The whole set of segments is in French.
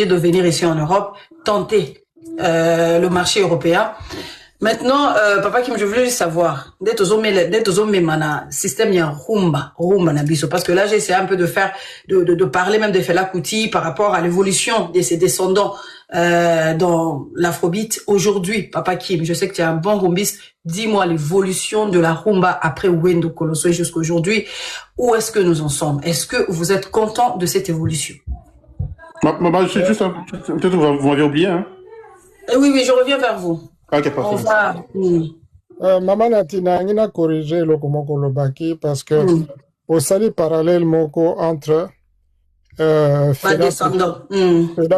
de venir ici en Europe, tenter le marché européen. Maintenant, papa Kim, je voulais juste savoir, d'être aux mana système il y a rumba nabiso, parce que là j'essaie un peu de parler même de Fela Kuti par rapport à l'évolution de ses descendants dans l'afrobeat aujourd'hui. Papa Kim, je sais que tu es un bon rumbiste. Dis-moi l'évolution de la rumba après Wendo Colosso jusqu'à aujourd'hui. Où est-ce que nous en sommes? Est-ce que vous êtes content de cette évolution? Je suis juste peut-être vous m'avez oublié, hein? Oui, je reviens vers vous. Ok, parfait. Maman Natina, il a corrigé le Komoko Lobaki parce que au sali parallèle moko entre Fela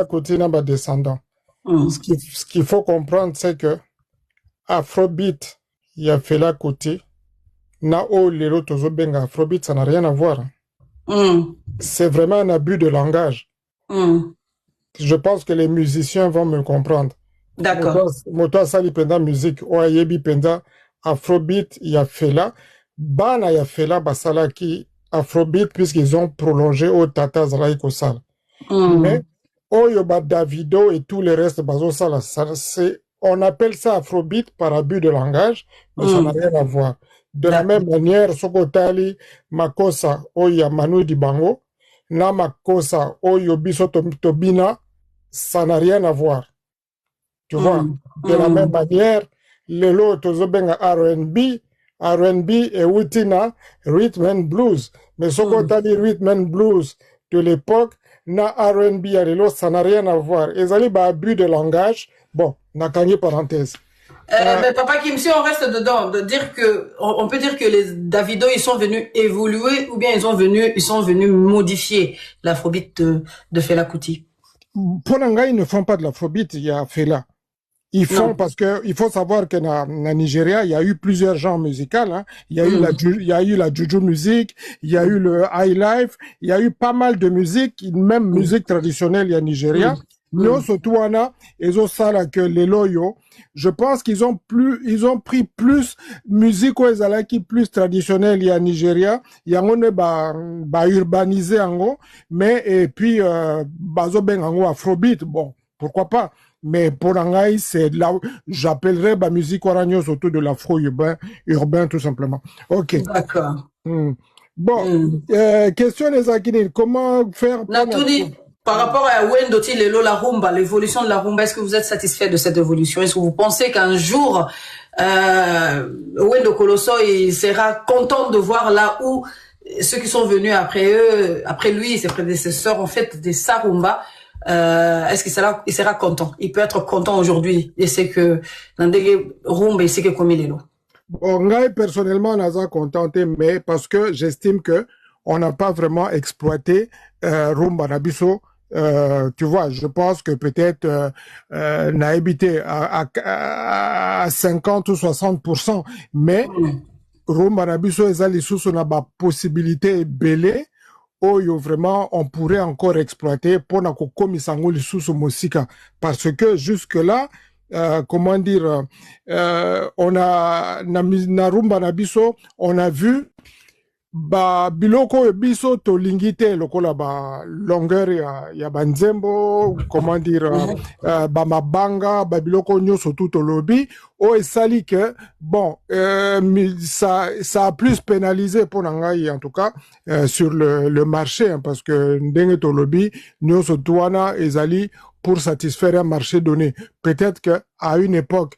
Kuti et descendant. Ce qu'il faut comprendre, c'est que Afrobeat, il y a Fela Kuti, Nao Lero Tozo Benga Afrobeat, ça n'a rien à voir. C'est vraiment un abus de langage. Je pense que les musiciens vont me comprendre. D'accord. Moto sali penda musique, oyebi penda Afrobeat, il y a Fela. Bana ya Fela basala qui Afrobeat puisqu'ils ont prolongé au Tata Zalaï Kosal. Mais Oyoba Davido et tout le reste bazo sala, on appelle ça Afrobeat par abus de langage, mais ça n'a rien à voir. De la même manière, Sokotali, Makosa, Oya Manu Dibango, na Makosa, Oyo Biso Tobina, ça n'a rien à voir. Tu vois, de la même manière, le lot tozobenga R&B et Witina, Rhythm and Blues. Mais ce qu'on t'a dit Rhythm and Blues de l'époque, na R&B à l'élo, ça n'a rien à voir. Et ça abus de langage. Bon, n'a qu'à parenthèse. Mais papa Kim, si on reste dedans, de dire que, on peut dire que les Davido, ils sont venus évoluer ou bien ils sont venus modifier l'afrobeat de Fela Kuti. Pour l'anga, ils ne font pas de l'afrobeat, il y a Fela. Ils font parce que il faut savoir que na Nigeria, il y a eu plusieurs genres musicaux, hein. Il y a eu la juju musique, il y a eu le high life, il y a eu pas mal de musique, même musique traditionnelle il y a Nigeria. Nous surtout ils ont ça là que les loyaux. Je pense qu'ils ont pris plus musique aux alaki plus traditionnelle il y a Nigeria. Il y a on urbanisé en mais et puis bazo ben en afrobeat. Bon, pourquoi pas. Mais pour l'angaï, c'est là, j'appellerais la musique oragneuse autour de l'afro-urbain, tout simplement. Ok. D'accord. Bon, question des Akini, comment faire... Natouni, par rapport à Wendo Tilelo, la rumba, l'évolution de la rumba, est-ce que vous êtes satisfait de cette évolution? Est-ce que vous pensez qu'un jour, Wendo Colosso, il sera content de voir là où ceux qui sont venus après lui, ses prédécesseurs, ont fait des sa rumba? Est-ce qu'il sera content? Il peut être content aujourd'hui. Et c'est que dans des rumba, il sait que comme il est là. Bon, personnellement, on a contenté, mais parce que j'estime que on n'a pas vraiment exploité rumba nabiso. Tu vois, je pense que peut-être n'a habité à 50 ou 60%, mais rumba nabiso ezali sous na ba possibilité belé. Oyo vraiment on pourrait encore exploiter pour na kokomisango lisusu mosika parce que jusque là comment dire on a na rumba na biso on a vu ba biloko biso to lingite lokola ba longueur ya banzembo comment dire ba mabanga ba biloko nyoso tout au lobby o esali que bon ça a plus pénalisé pour nangai en tout cas sur le marché hein, parce que ndenge to lobby nyoso douana ezali pour satisfaire un marché donné peut-être que à une époque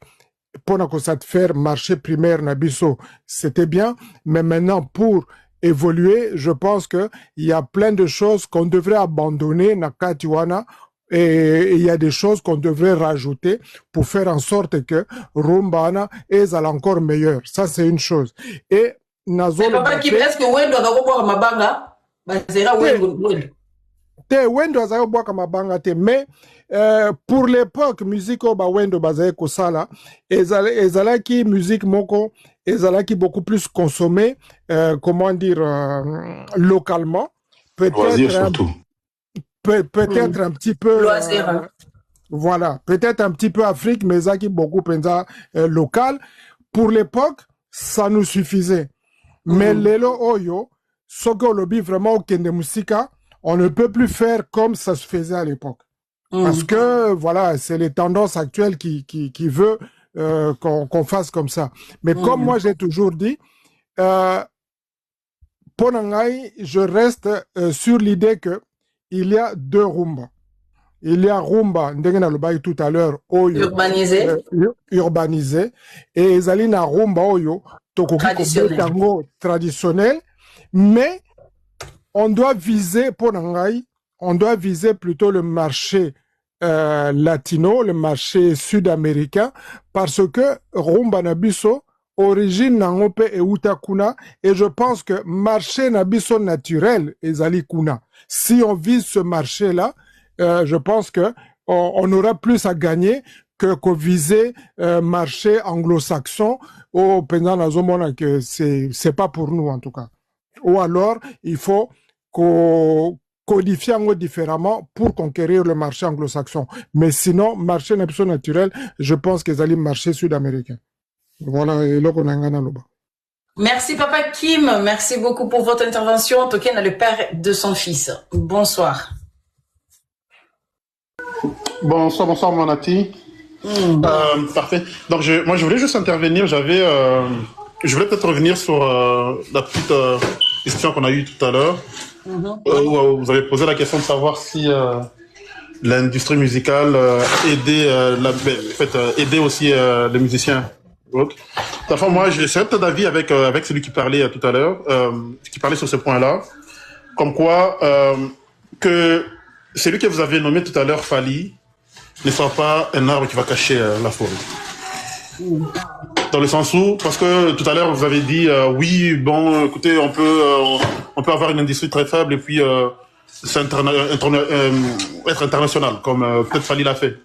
pour satisfaire marché primaire nabiso c'était bien mais maintenant pour évoluer, je pense que il y a plein de choses qu'on devrait abandonner na katiwana et il y a des choses qu'on devrait rajouter pour faire en sorte que rumbana est encore meilleur. Ça c'est une chose. Et nazo papa qui est-ce que Wendo akakoboka mabanga bazera Wendo te Wendo azayoboka mabanga te mais pour l'époque musique ba Wendo bazaye kosala ezalaki musique moko ezalaki beaucoup plus consommé comment dire localement peut-être peut-être un petit peu voilà peut-être un petit peu Afrique mais zaki beaucoup penza local pour l'époque ça nous suffisait mais lelo oyo soko lobi vraiment au kende musika on ne peut plus faire comme ça se faisait à l'époque. Parce que, voilà, c'est les tendances actuelles qui veut qu'on fasse comme ça. Mais comme moi, j'ai toujours dit, Ponangai, je reste sur l'idée que il y a deux Rumba. Il y a Rumba, ndenge nalobai tout à l'heure, Oyo. Urbanisé. Urbanisé. Et Zalina Rumba Oyo, Tokoki Tango traditionnel. Mais on doit viser, Ponangai, on doit viser plutôt le marché latino, le marché sud-américain, parce que Rumba Nabiso, origine nangope et utakuna, et je pense que marché Nabiso naturel est Zali Kuna. Si on vise ce marché-là, je pense que on aura plus à gagner que viser marché anglo-saxon au pendant la zone que c'est pas pour nous en tout cas. Ou alors il faut codifier différemment pour conquérir le marché anglo-saxon. Mais sinon, marché naturel, je pense qu'ils allaient marché sud-américain. Voilà, et là, on a un loba. Merci Papa Kim, merci beaucoup pour votre intervention. Token est le père de son fils. Bonsoir. Bonsoir Monati. Parfait. Donc moi je voulais juste intervenir. Je voulais peut-être revenir sur la petite question qu'on a eue tout à l'heure, où vous avez posé la question de savoir si l'industrie musicale aidait aussi les musiciens. Enfin, moi, j'ai un d'avis avec celui qui parlait tout à l'heure, qui parlait sur ce point-là, comme quoi que celui que vous avez nommé tout à l'heure, Fali, ne soit pas un arbre qui va cacher la forêt. Dans le sens où, parce que tout à l'heure vous avez dit oui, bon, écoutez, on peut avoir une industrie très faible et puis être international, comme peut-être Fali l'a fait.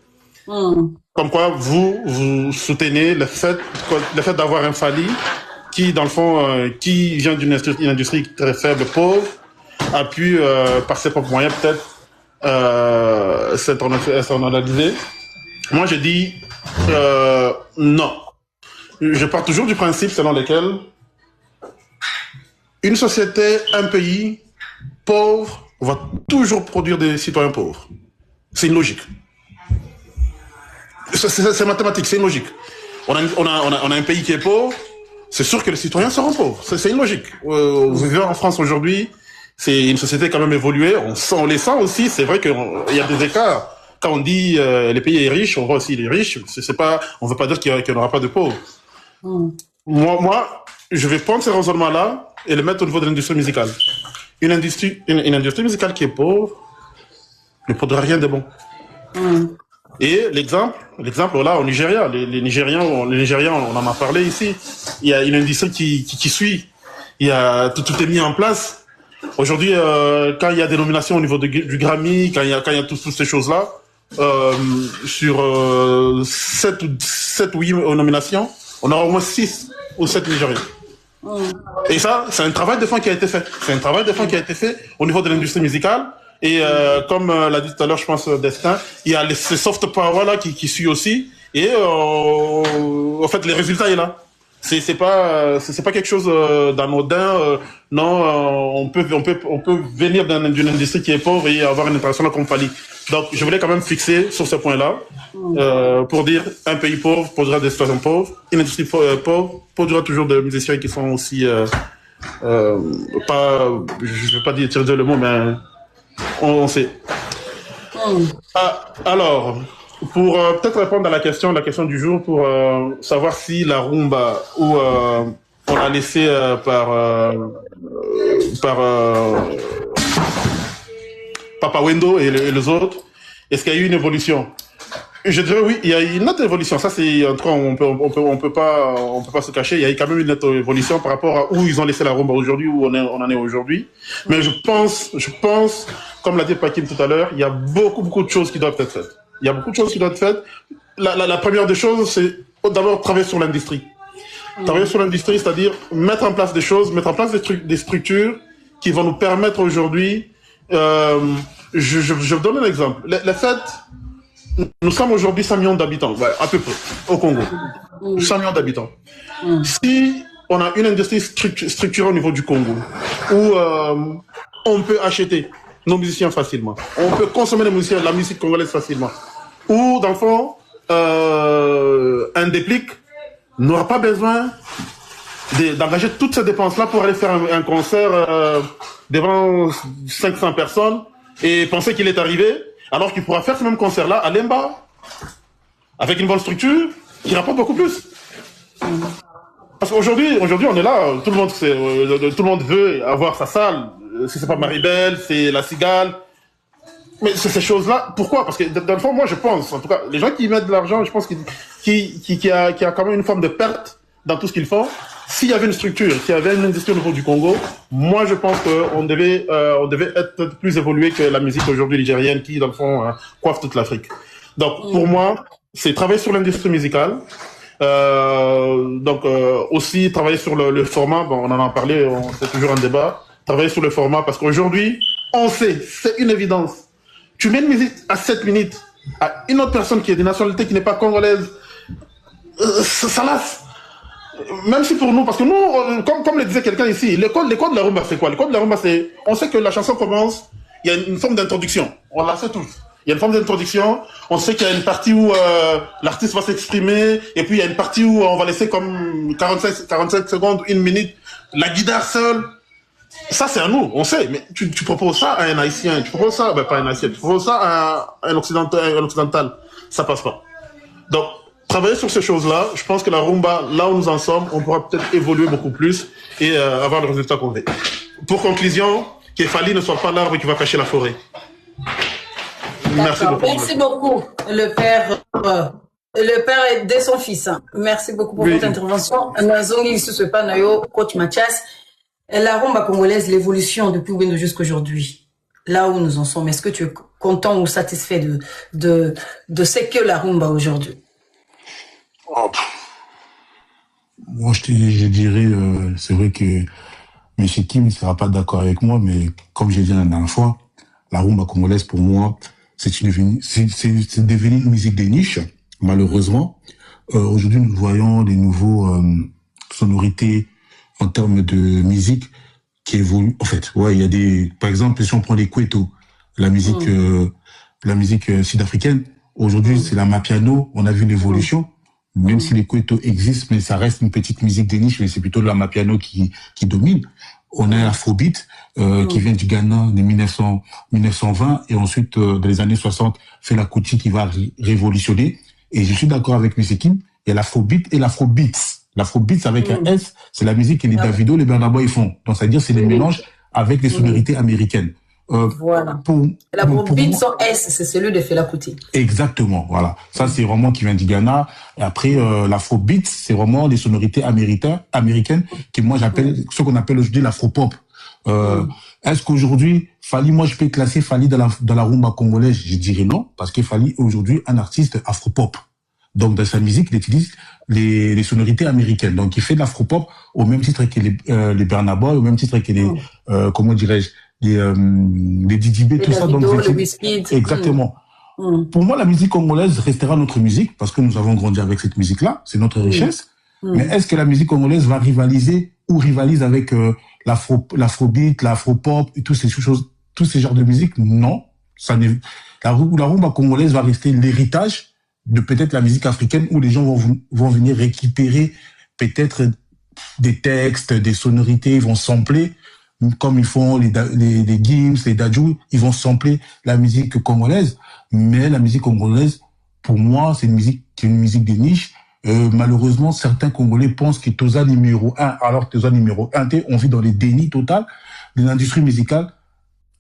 Comme quoi vous soutenez le fait d'avoir un Fali qui, dans le fond, qui vient d'une industrie très faible, pauvre, a pu, par ses propres moyens, peut-être s'internaliser. Moi, je dis non. Je pars toujours du principe selon lequel une société, un pays pauvre va toujours produire des citoyens pauvres. C'est une logique. C'est mathématique, c'est une logique. On a un pays qui est pauvre, c'est sûr que les citoyens seront pauvres. C'est une logique. Vous vivez en France aujourd'hui, c'est une société quand même évoluée. On les sent aussi. C'est vrai qu'il y a des écarts. Quand on dit les pays est riche, on voit aussi les riches. On veut pas dire qu'il n'y aura pas de pauvres. Moi, je vais prendre ce raisonnement-là et le mettre au niveau de l'industrie musicale. Une industrie musicale qui est pauvre ne produira rien de bon. Et l'exemple là au Nigeria, les Nigériens, on en a parlé ici. Il y a une industrie qui suit. Il y a tout est mis en place. Aujourd'hui, quand il y a des nominations au niveau du Grammy, quand il y a toutes ces choses-là, sur 7 ou 8 nominations, on aura au moins 6 ou 7 Nigériens. Et ça, c'est un travail de fond qui a été fait. C'est un travail de fond qui a été fait au niveau de l'industrie musicale. Et comme l'a dit tout à l'heure, je pense, Destin, il y a ces soft power là qui suit aussi. Et en fait, le résultat est là. C'est pas quelque chose d'anodin. Non, on peut venir d'une industrie qui est pauvre et avoir une internationale comme Fali. Donc, je voulais quand même fixer sur ce point-là pour dire un pays pauvre produira des citoyens pauvres, une industrie pauvre produira toujours des musiciens qui sont aussi pas, je vais pas dire tirer le mot, mais on sait. Alors, pour peut-être répondre à la question du jour, pour savoir si la rumba ou on l'a laissé par Papa Wendo et les autres, est-ce qu'il y a eu une évolution? Je dirais oui, il y a eu une nette évolution. Ça, c'est un truc on peut pas se cacher. Il y a eu quand même une nette évolution par rapport à où ils ont laissé la rumba aujourd'hui, où on en est aujourd'hui. Mais je pense, comme l'a dit Pakim tout à l'heure, il y a beaucoup de choses qui doivent être faites. Il y a beaucoup de choses qui doivent être faites. La première des choses, c'est d'abord travailler sur l'industrie. Travailler sur l'industrie, c'est-à-dire mettre en place des choses, mettre en place des structures qui vont nous permettre aujourd'hui. Je vous donne un exemple. Le fait, nous sommes aujourd'hui 5 millions d'habitants, à peu près, au Congo. 5 millions d'habitants. Si on a une industrie structurée au niveau du Congo, où on peut acheter nos musiciens facilement. On peut consommer la musique congolaise facilement. Ou, dans le fond, un déclic n'aura pas besoin d'engager toutes ces dépenses-là pour aller faire un concert devant 500 personnes et penser qu'il est arrivé, alors qu'il pourra faire ce même concert-là à Lemba, avec une bonne structure, qui rapporte beaucoup plus. Parce qu'aujourd'hui, on est là, tout le monde veut avoir sa salle. Si c'est pas Maribel, c'est la Cigale. Mais c'est ces choses-là, pourquoi? Parce que dans le fond, moi je pense, en tout cas, les gens qui mettent de l'argent, je pense qu'il y a quand même une forme de perte dans tout ce qu'ils font. S'il y avait une structure, s'il y avait une industrie au niveau du Congo, moi je pense qu'on devait être plus évolué que la musique aujourd'hui nigérienne qui, dans le fond, coiffe toute l'Afrique. Donc pour moi, c'est travailler sur l'industrie musicale. Aussi travailler sur le format, bon, on en a parlé, c'est toujours un débat. Travailler sur le format parce qu'aujourd'hui, on sait, c'est une évidence. Tu mets une musique à 7 minutes à une autre personne qui est de nationalité qui n'est pas congolaise, ça lasse. Même si pour nous, parce que nous, comme le disait quelqu'un ici, le code de la rumba, c'est quoi? Le code de la rumba, c'est, on sait que la chanson commence, il y a une forme d'introduction. On la sait tous. Il y a une forme d'introduction. On sait qu'il y a une partie où l'artiste va s'exprimer, et puis il y a une partie où on va laisser comme 45 secondes, 1 minute, la guitare seule. Ça, c'est à nous, on sait. Mais tu proposes ça à un Haïtien, tu proposes ça, pas un Haïtien, tu proposes ça à un occidental. Ça passe pas. Donc, travailler sur ces choses-là, je pense que la rumba, là où nous en sommes, on pourra peut-être évoluer beaucoup plus et avoir le résultat qu'on veut. Pour conclusion, que Fally ne soit pas l'arbre qui va cacher la forêt. Merci beaucoup. Merci beaucoup, le père de son fils. Merci beaucoup pour votre intervention. Nazongi Susepa Nayo, coach Mathias. La rumba congolaise, l'évolution depuis Wendo jusqu'à aujourd'hui, là où nous en sommes, est-ce que tu es content ou satisfait de ce que la rumba aujourd'hui? Moi, je dirais, c'est vrai que M. Kim ne sera pas d'accord avec moi, mais comme j'ai dit la dernière fois, la rumba congolaise, pour moi, c'est devenu une musique de niche, malheureusement. Aujourd'hui, nous voyons des nouveaux sonorités en termes de musique qui évoluent. En fait, il y a par exemple, si on prend les Kweto, la musique sud-africaine, aujourd'hui, c'est la mapiano, on a vu l'évolution. Même si les Kweto existent, mais ça reste une petite musique de niche, mais c'est plutôt le mapiano qui domine. On a l'afrobeat, qui vient du Ghana de 1920, et ensuite, dans les années 60, Fela Kuti qui va révolutionner. Et je suis d'accord avec M. Kim, il y a l'afrobeat et l'afrobeats. L'afrobeats avec un S, c'est la musique que les Davido, les Burna Boy font. Donc, c'est-à-dire, c'est les mélanges avec les sonorités américaines. Voilà. L'afrobeat sans S, c'est celui de Fela Kuti. Exactement, voilà. Ça, c'est vraiment qui vient du Ghana. Et après, l'afrobeat, c'est vraiment des sonorités américaines, que moi j'appelle, ce qu'on appelle aujourd'hui l'afropop. Est-ce qu'aujourd'hui, Fally, moi je peux classer Fally dans la rumba congolaise? Je dirais non, parce que Fally est aujourd'hui un artiste afropop. Donc, dans sa musique, il utilise les sonorités américaines. Donc, il fait de l'afropop au même titre que les Burna Boy, au même titre que les, comment dirais-je, les Didi B, tout ça. Donc, exactement. Pour moi, la musique congolaise restera notre musique parce que nous avons grandi avec cette musique-là. C'est notre richesse. Mais est-ce que la musique congolaise va rivaliser ou rivalise avec l'afrobeat, l'afropop et tous ces genres de musique? Non. La rumba congolaise va rester l'héritage de peut-être la musique africaine où les gens vont venir récupérer peut-être des textes, des sonorités, ils vont sampler comme ils font les Gims, les Dadju, ils vont sampler la musique congolaise. Mais la musique congolaise, pour moi, c'est une musique de niche. Malheureusement, certains Congolais pensent que Toza numéro 1, alors que Toza numéro 1, on vit dans les dénis total de l'industrie musicale.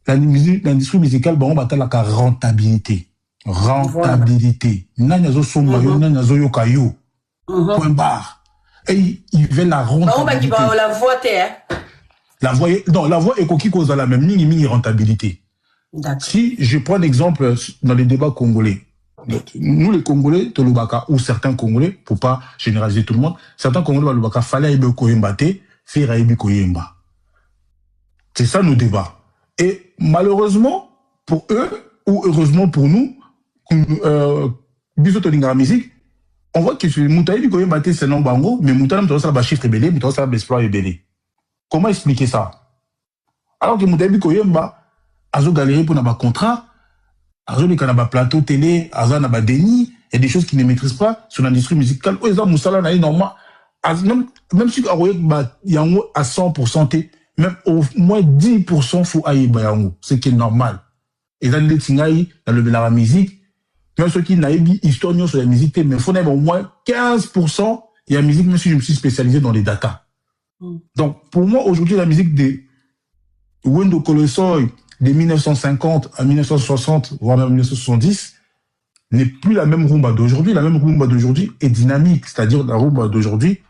L'industrie musicale, on va la rentabilité. Rentabilité. Nanyazo sombayo, nanyazo yokayo. Point barre. Et ils veulent la rentabilité. La voix, la voix est coquille cause à la même mini rentabilité. Si je prends l'exemple dans les débats congolais, nous les Congolais, Tolobaka, ou certains Congolais, pour pas généraliser tout le monde, certains Congolais, Tolobaka, fallait aimer Koyemba, faire aimer Koyemba. C'est ça nos débats. Et malheureusement, pour eux, ou heureusement pour nous, biso tolinga musique, on voit que Moutaï du Koyemba, c'est non bango, mais Moutaï n'a pas chiffre belé, mais pas exploit belé. Comment expliquer ça? Alors que Moutaï du Koyemba azo galérer pour n'avoir contrat, azo les canaba plateau télé, azo n'avoir déni, il y a des choses qu'il ne maîtrise pas sur l'industrie musicale. Oh, ils ont moussala na normal. Même si il y a à 100%, même au moins 10% faut aïe bayango, ce qui est normal. Et dans les tingaï, dans la musique, même ceux qui n'aiment pas histoire sur la musique, mais il faut au moins 15%. Il y a la musique, même si je me suis spécialisé dans les data. Donc, pour moi, aujourd'hui, la musique de Wendo Colossoy de 1950 à 1960, voire même 1970, n'est plus la même rumba d'aujourd'hui. La même rumba d'aujourd'hui est dynamique. C'est-à-dire, la rumba d'aujourd'hui,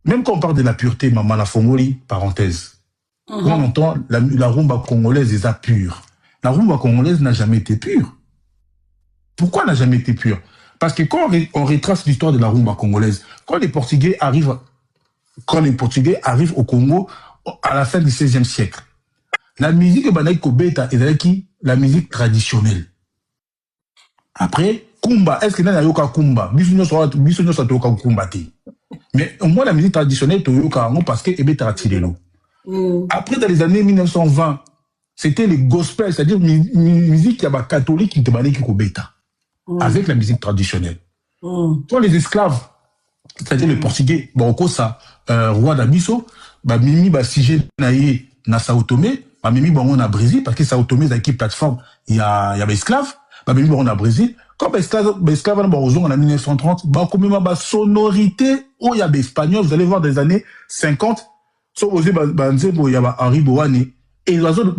même quand on parle de la pureté, Maman la Fongoli, parenthèse, on entend la rumba congolaise est pure. La rumba congolaise n'a jamais été pure. Pourquoi n'a jamais été pure? Parce que quand on retrace l'histoire de la rumba congolaise, quand les Portugais arrivent au Congo à la fin du XVIe siècle, la musique Banaï Kobeta est la musique traditionnelle. Après, Kumba, est-ce que n'a yoka Kumba? Bisonyo sa toka Kumba te. Mais au moins la musique traditionnelle toyoka parce que ebe tratilelo. Après, dans les années 1920, c'était les gospels, c'est-à-dire musique qui est catholique qui te balait qui Kobeta. Avec la musique traditionnelle. Toi, les esclaves, c'est-à-dire les Portugais, ça, roi d'Abisso, mimi sige naïe na Sao Tomé, mimi on a Brésil parce que Sao Tomé c'est une plateforme, il y a esclaves, mimi on a Brésil. Quand esclaves en 1930, comme ma sonorité où il y a des Espagnols, vous allez voir des années 50, so osé il y a Henri Boane et les autres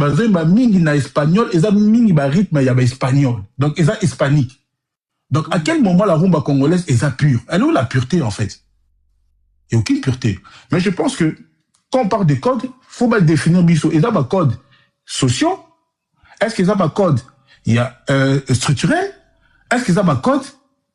mingi na espagnol, ils ont mingi rythme il y a espagnol. Donc ils ont hispanique. Donc, à quel moment la rumba congolaise est pure? Elle est où la pureté, en fait? Il n'y a aucune pureté. Mais je pense que, quand on parle des codes, il faut bien définir biso. Ils ont un code sociaux? Est-ce qu'ils ont un code structurel? Est-ce qu'ils ont un code?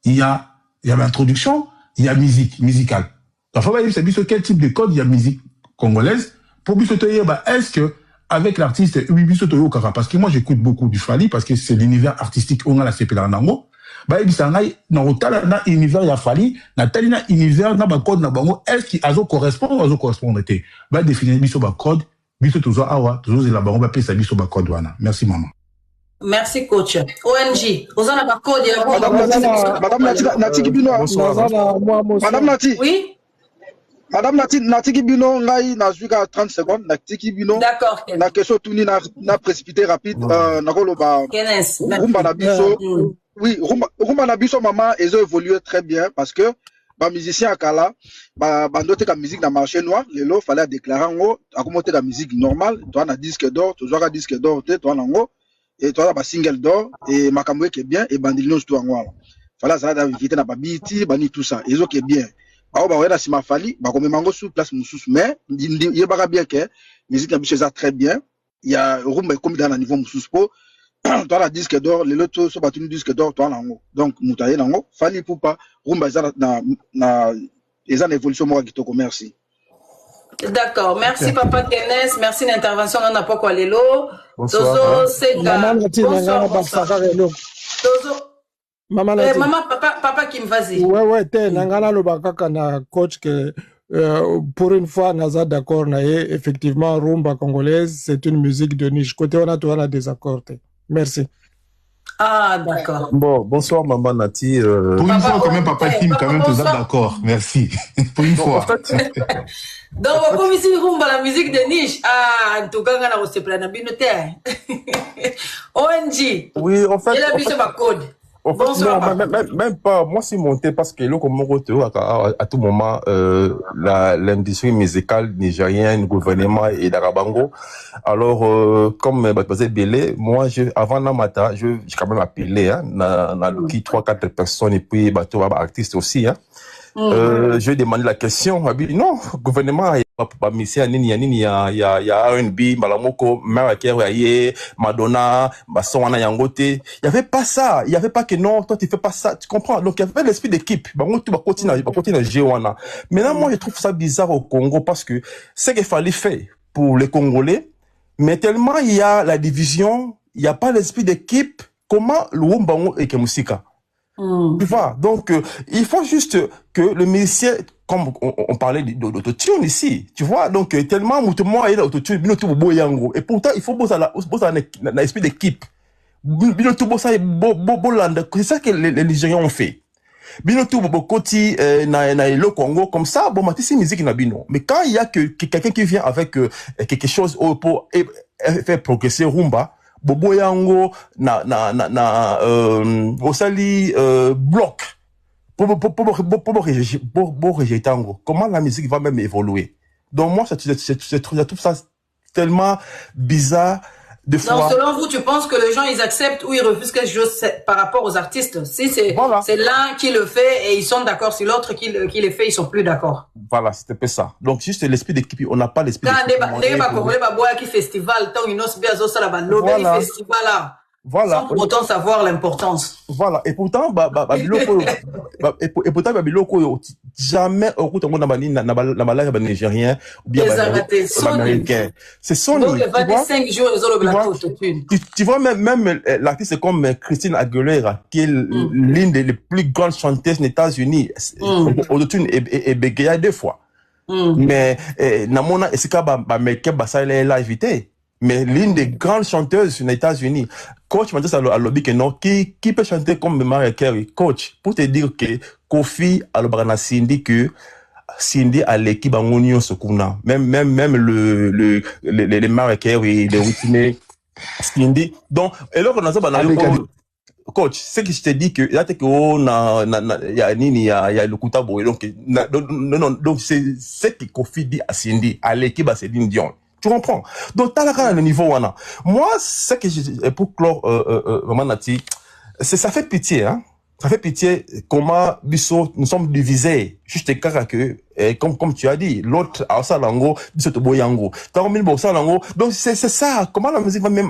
Il y a l'introduction, il y a musicale. Donc, il faut bien savoir quel type de code il y a musique congolaise. Pour biso, est-ce que, avec l'artiste, biso toyo kara, parce que moi, j'écoute beaucoup du Fali, parce que c'est l'univers artistique, on a la CP Nango. Na otala na univers ya Fali na tali na univers na ba code na bango est-ce qui azo correspondre te ba définir biso ba code biso tozo awa tozo la bango ba pesa biso ba code wana. Merci maman. Merci coach. ONG ozana ba code ya Madame Nati Kibino. Madame Nati. Oui. Madame Nati Kibino ngai na zuka 30 secondes Nati Kibino. D'accord. Na question tuni na précipité rapide na koloba. Rumba na biso. Oui, rumba na biso maman, ils ont évolué très bien parce que les musiciens à Kala, bandote la musique dans le marché noir, il fallait déclarer en haut, à commenter la musique normale, toi on a disque d'or, tu as disque d'or, toi en haut, et toi on a single d'or, et Makamwe qui est bien, et Bandilino tout en haut. Fallait ça éviter na babiti, bani tout ça, ils ont qui est bien. Bah on va si ma fali, bah comme mango sous place moussous, mais il y a bien que musique na biso ça très bien, il y a rumba comme dans le niveau moussous po. Toi la disque d'or les autres sont battus disque d'or toi nango donc mutaye nango fali pour pas rumba za na eza na évolution moi kitoko merci. D'accord, merci papa Kenes, merci l'intervention on n'a pas quoi lelo. Bonsoir. Maman papa qui me vas-y. Ouais te nangana lo bakaka na coach que pour une fois naza d'accord na effectivement rumba congolaise c'est une musique de niche côté on a des accords. Merci. Ah, d'accord. Bon, bonsoir, maman Nati. Pour une fois, quand même, papa Kim, quand même, tous d'accord. Merci. Pour une fois. Donc, comme ici, rumba, la musique de niche. Ah, en tout cas, on a reçu plein de binotaires. ONG. Oui, en fait. Il a mis sur ma code. Bonsoir. Non, même pas. Moi, c'est monté parce que là, comme à tout moment, l'industrie musicale nigérienne, le gouvernement et d'Arabango. Alors, comme Bazé Belé, moi, avant Namata, j'ai quand même appelé, hein, na 3-4 personnes et puis, artistes aussi, hein. Je demandé la question, non, gouvernement, il y a R&B, Malamoko, Mariah Madonna, Basson, Yangote. Il y avait pas ça. Il y avait pas que non, toi tu fais pas ça. Tu comprends? Donc il y avait l'esprit d'équipe. Tu vas continuer à jouer. Maintenant, moi, je trouve ça bizarre au Congo parce que c'est qu'il fallait faire pour les Congolais, mais tellement il y a la division, il n'y a pas l'esprit d'équipe. Comment le Wombango et Kemusika? Tu vois, donc il faut juste que le musicien, comme on parlait d'autotune ici, tu vois, donc tellement moi il y a l'autotune, et pourtant il faut bosser dans l'esprit d'équipe. C'est ça que les Nigériens ont fait. Binotou Bobokoti na le Congo comme ça, bon matisi musique na bino. Mais quand il y a que quelqu'un qui vient avec quelque chose pour faire progresser rumba, bobo yango osali bloc pour rejeter tango. Comment la musique va même évoluer? Donc moi je trouve ça tellement bizarre. Non, selon vous, tu penses que les gens, ils acceptent ou ils refusent quelque chose par rapport aux artistes? Si c'est l'un qui le fait et ils sont d'accord, si l'autre qui le fait, ils sont plus d'accord. Voilà, c'était un peu ça. Donc, juste l'esprit d'équipe, on n'a pas l'esprit d'équipe. Voilà. Sans pour autant savoir l'importance. Voilà. Et pourtant, jamais au route na malade nigérien ou bien américain. C'est Sony. Donc, il va dire 5 jours, tu vois, même l'artiste comme Christine Aguilera, qui est l'une des plus grandes chanteuses des États-Unis, autotune et bégaya 2 fois. Mais, namona, est-ce que mec basa l'a invité? Mais l'une des grandes chanteuses aux États-Unis, coach m'a dit ça à lobby que non, qui peut chanter comme Mariah Carey, coach, pour te dire que Kofi Alobana Cindy que Cindy à l'équipe en union sokuna, même les Mariah Carey, les Whitney, Cindy. Donc, et là on a ça coach, c'est que je te dis que là t'es que il y a le Koutabo, donc donc c'est ce que Kofi dit à Cindy à l'équipe à Céline Dion. Tu comprends? Donc, t'as là le niveau, wana. Moi, c'est que pour clore, Maman Nati, ça fait pitié, hein. Ça fait pitié comment, Bisso, nous sommes divisés. Juste que, comme tu as dit, l'autre, à Salango, Bisso to Boyango. T'as mis le Salango. Donc, c'est ça. Comment la musique va même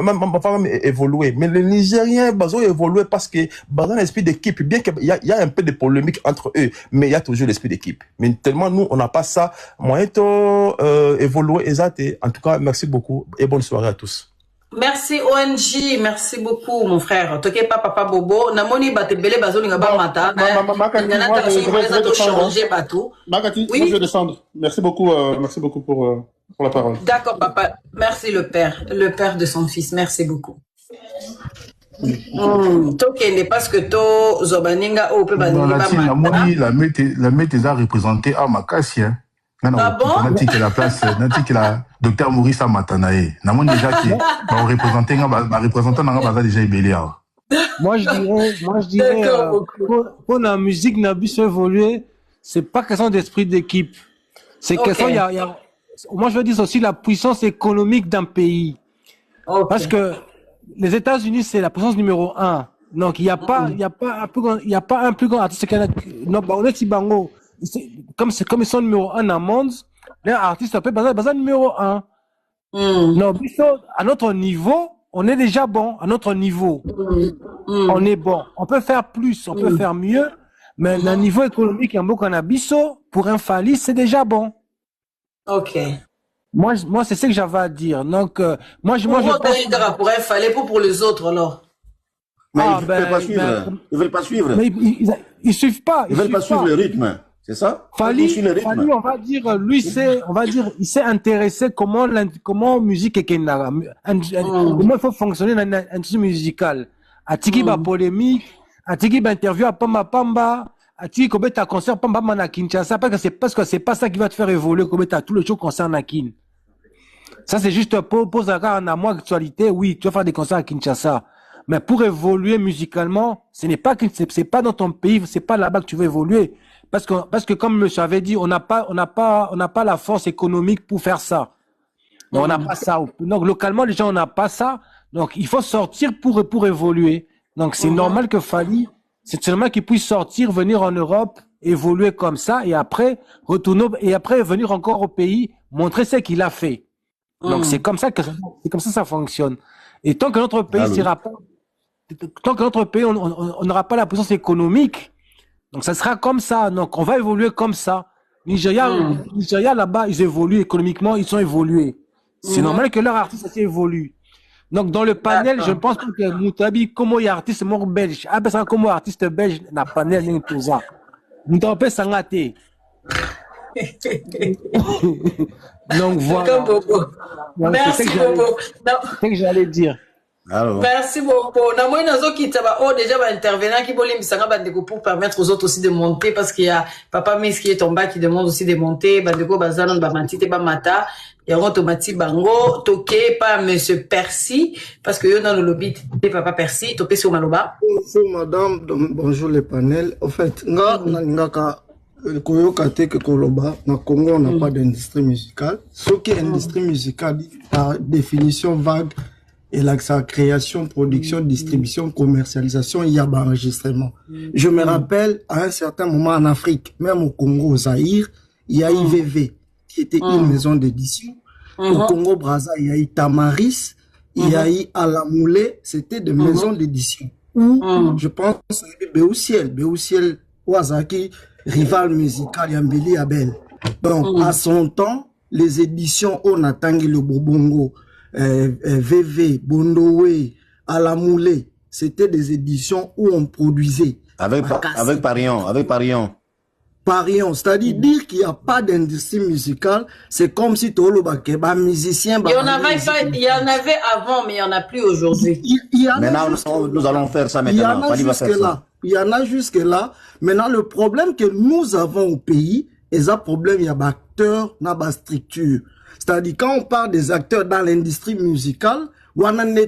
évoluer. Mais les Nigériens, ont évolué parce que, dans l'esprit d'équipe, bien qu'il y a un peu de polémique entre eux, mais il y a toujours l'esprit d'équipe. Mais tellement nous, on n'a pas ça. Moyen de, évoluer, exact. En tout cas, merci beaucoup et bonne soirée à tous. Merci ONG, merci beaucoup mon frère. Toke pas papa Bobo, namoni batebele bazolinga ba mata. Makati, oui, je vais descendre. Merci beaucoup pour la parole. D'accord papa, merci le père de son fils, merci beaucoup. Toke n'est pas ce que to zobaninga o pe baninga ba mata. Namoni la mette a représenté à Makassi. Ah bon? On a dit que la place, docteur Maurice Amatanae. Namon déjà qui représentant n'a déjà ébélé. Moi je dirais pour la musique n'a pu évoluer, c'est pas question d'esprit d'équipe. C'est question moi je veux dire aussi la puissance économique d'un pays. Parce que les États-Unis c'est la puissance numéro 1. Donc il y a pas un plus grand artiste non bah on est Tibango. Comme ils sont numéro 1 dans le monde, les artistes peuvent baser numéro 1. Non, à notre niveau, on est déjà bon. À notre niveau, on est bon. On peut faire plus, on peut faire mieux, mais le niveau économique, il y a beaucoup Bisso, pour un Fali, c'est déjà bon. Ok. Moi, c'est ce que j'avais à dire. Donc, moi, je pense... pour un Fali, pour les autres, alors. Mais ils ne veulent pas suivre. Mais ils suivent pas. Ils veulent pas suivre le rythme. C'est ça? Fali, on va dire, il s'est intéressé comment musique est Kenara. Comment il faut fonctionner dans l'industrie musicale. Atiki ba polémique, atiki ba interview à Pamba, atiki kobeta concert Pamba na Kinshasa, parce que c'est pas ça qui va te faire évoluer kobeta tout le show concert na Kin. Ça c'est juste pour en amont actualité, oui, tu vas faire des concerts à Kinshasa. Mais pour évoluer musicalement, c'est pas dans ton pays, c'est pas là-bas que tu veux évoluer. Parce que comme monsieur avait dit, on n'a pas la force économique pour faire ça. Donc, on n'a pas ça. Donc, localement, les gens, on n'a pas ça. Donc, il faut sortir pour évoluer. Donc, c'est normal que Fali, c'est normal qu'il puisse sortir, venir en Europe, évoluer comme ça, et après, retourner, et après, venir encore au pays, montrer ce qu'il a fait. Donc, c'est comme ça que ça fonctionne. Et tant que notre pays on n'aura pas la puissance économique, donc ça sera comme ça. Donc on va évoluer comme ça. Nigeria là-bas, ils évoluent économiquement, ils sont évolués. C'est normal que leur artiste évolue. Donc, dans le panel, je pense que Moutabi, comme il y a artiste mort belge, ah, parce que comme artiste belge, n'a panel, n'est tout ça. Moutabi, ça n'a été. Donc, voilà. Merci beaucoup. C'est ce que j'allais dire. Alors. Merci beaucoup. Na moi nazo kitaba déjà ba intervenant qui bolim bisanga bandeko pour permettre aux autres aussi de monter parce qu'il y a papa Miss qui est tombé qui demande aussi de monter bandeko bazana ba mantite ba mata ya automati bango toqué pas monsieur Percy parce que yo dans le lobby papa Percy topé sur maloba. Bonjour madame, bonjour le panel. En fait, ngaka koyoka te ke koloba na Congo on n'a pas d'industrie musicale. Ce qui est industrie musicale par définition vague et là, sa création, production, distribution, commercialisation, il y a enregistrement. Je me rappelle, à un certain moment en Afrique, même au Congo, au Zaïre, il y a IVV, qui était une maison d'édition. Au Congo-Brazza, il y a eu Tamaris, il y a eu Alamoulé, c'était des maisons d'édition. Je pense, Béoussiel, Ouazaki, rival musical, Yambeli Abel. Donc, à son temps, les éditions, on a tangué le Bobongo, VV, Bondowe, Alamoulé, c'était des éditions où on produisait. Avec Parion. Parion, c'est-à-dire dire qu'il n'y a pas d'industrie musicale, c'est comme si tout le musicien. Il y en avait avant, mais il n'y en a plus aujourd'hui. Maintenant, nous allons faire ça maintenant. Il y en a jusque là. Maintenant, le problème que nous avons au pays, et un problème, il y a des acteurs, il y a des structures. C'est-à-dire, quand on parle des acteurs dans l'industrie musicale, on a des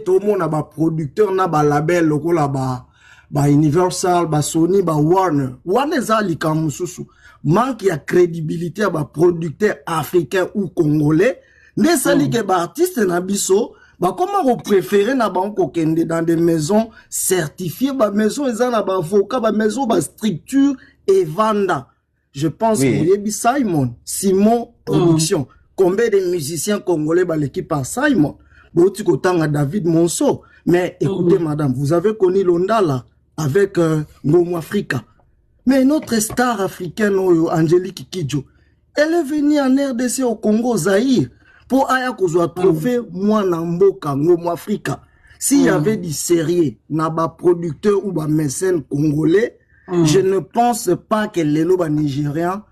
producteurs, on a des labels, Universal, Sony, Warner. Warner, manque de crédibilité à producteurs africains ou congolais. Ne sali que artistes nabiso, comment vous préférez dans des maisons certifiées, maisons avocats, maisons structure et vanda. Je pense que Simon Production. Combien de musiciens congolais l'équipe par Simon? David Monceau. Mais écoutez, madame, vous avez connu Londala avec Ngomo Africa. Mais notre star africaine, Angélique Kidjo, elle est venue en RDC au Congo, Zaïre, pour aller trouver moi Namboka, Ngomo Africa. S'il y avait du sérieux, naba producteur ou mécène congolais, je ne pense pas que les Nigériens,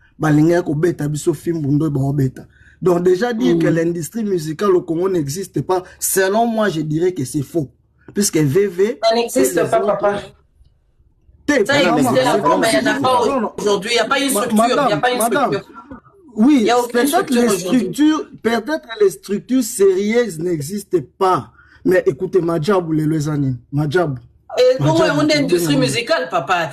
donc déjà dire que l'industrie musicale au Congo n'existe pas, selon moi je dirais que c'est faux. Puisque VV... Ça n'existe pas, papa. Ça existait avant, mais il n'y en a pas aujourd'hui. Il n'y a pas une structure. Il n'y a pas une structure. Oui, peut-être les structures sérieuses n'existent pas. Mais écoutez, Madjabou les années. Madjabou. Et nous, on est industrie musicale, papa.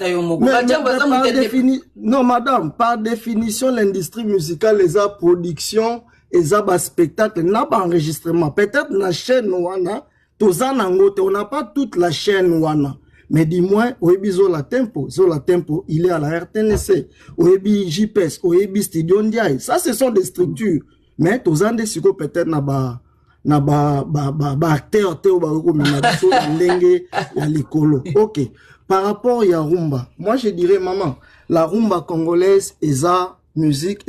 Non, madame, par définition, l'industrie musicale, les production, les spectacles, n'a pas enregistrement. Peut-être la chaîne Wana, on n'a pas toute la chaîne Wana. Mais dis-moi, Zola Tempo, il est à la RTNC. Oebi JPS, Oebi Studio Ndiaye. Ça, ce sont des structures. Mais Tozan de Siko peut-être n'a pas. Ok. Par rapport à rumba, moi je dirais, maman, la rumba congolaise est sa musique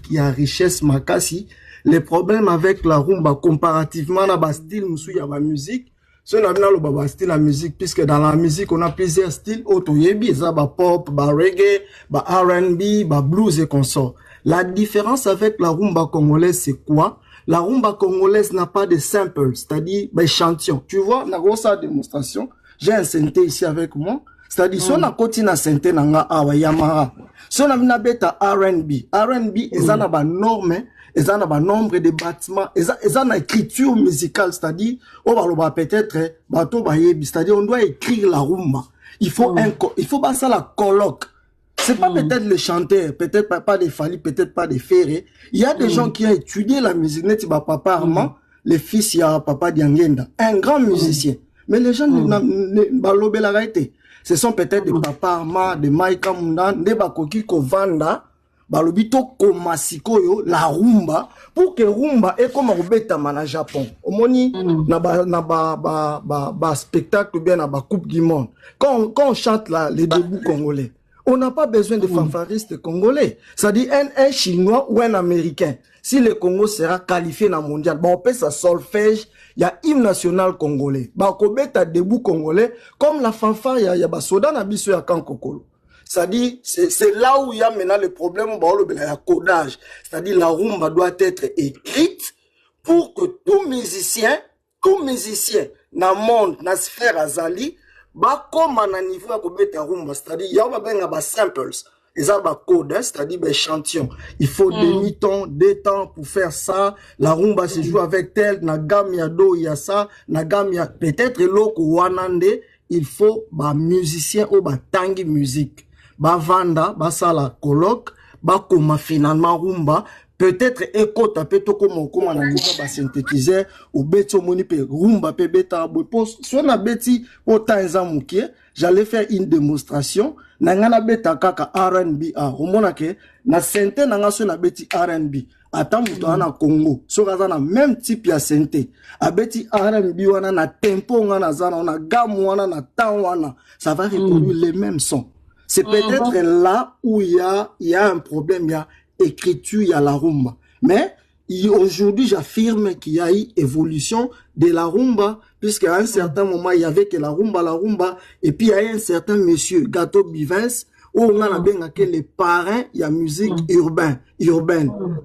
qui a richesse makasi. Les problèmes avec la rumba comparativement à la style y a la musique. C'est le style la musique, puisque dans la musique on a plusieurs styles. Otoyebi, ça pop, reggae, R&B, blues et consorts. La différence avec la rumba congolaise, c'est quoi? La rumba congolaise n'a pas de samples, c'est-à-dire échantillons. Tu vois, na grosse démonstration, j'ai un synthé ici avec moi. C'est-à-dire, si on a continué à synthé nanga awa Yamaha, si on a mis beta R&B, ils ont ba norme, ils ont ba nombre de bâtiments, ils ont écriture musicale, c'est-à-dire, on va peut-être, c'est-à-dire, on doit écrire la rumba. Il faut pas ça la colloque. C'est pas peut-être les chanteurs, peut-être pas des Fali, peut-être pas des Ferré. Il y a des gens qui ont étudié la musique. Papa Armand, le fils, il y a Papa Diangenda, un grand musicien. Mais les gens ce sont peut-être des Papa Armand, des Maïka Mundan, des Bakoki Kovanda, Balobito Komasiko, la rumba, pour que rumba est comme Robeta Mana Japon. Au moni, spectacle bien, na coupe du monde. Quand on chante les débuts congolais, On n'a pas besoin de fanfaristes congolais. C'est-à-dire un Chinois ou un Américain. Si le Congo sera qualifié dans le mondial, on peut ça solfège, il y a hymne national congolais. Kobeta debout congolais, comme la fanfare, il y a Soda Nabiso ya Kankokolo. C'est-à-dire, c'est là où il y a maintenant le problème, le codage. C'est-à-dire, la rumba doit être écrite pour que tout musicien, dans le monde, dans la sphère azali, comme à niveau à kobeta rumba. C'est-à-dire, il y a des samples. Ils ont des codes, c'est-à-dire des échantillons. Il faut demi-temps, 2 temps pour faire ça. La rumba se joue avec tel, na gamme ya do, il y a ça, na gamme ya, peut-être l'autre wanande, il faut, musicien ou tangi musique. Vanda, sala colloque, koma finalement rumba, peut-être écho tapé to comme on a synthétiseur, ou beto moni pe rumba pe beta boipos, soit na beti autant ezamukie, j'allais faire une démonstration, nangana beta kaka R&B, rumona ke, na sente nanga so na beti R&B, ata muto na Congo, so kaza na même type ya sente, abeti R&B wana na tempo wana zana, na gamme wana na temps wana, ça va reproduire les mêmes sons. C'est peut-être là où il y a un problème, il y a écriture, il y a la rumba. Mais aujourd'hui, j'affirme qu'il y a eu évolution de la rumba, puisqu'à un certain moment, il y avait que la rumba, et puis il y a eu un certain monsieur, Gato Bivens, où on a bien que les parrains, il y a musique urbaine.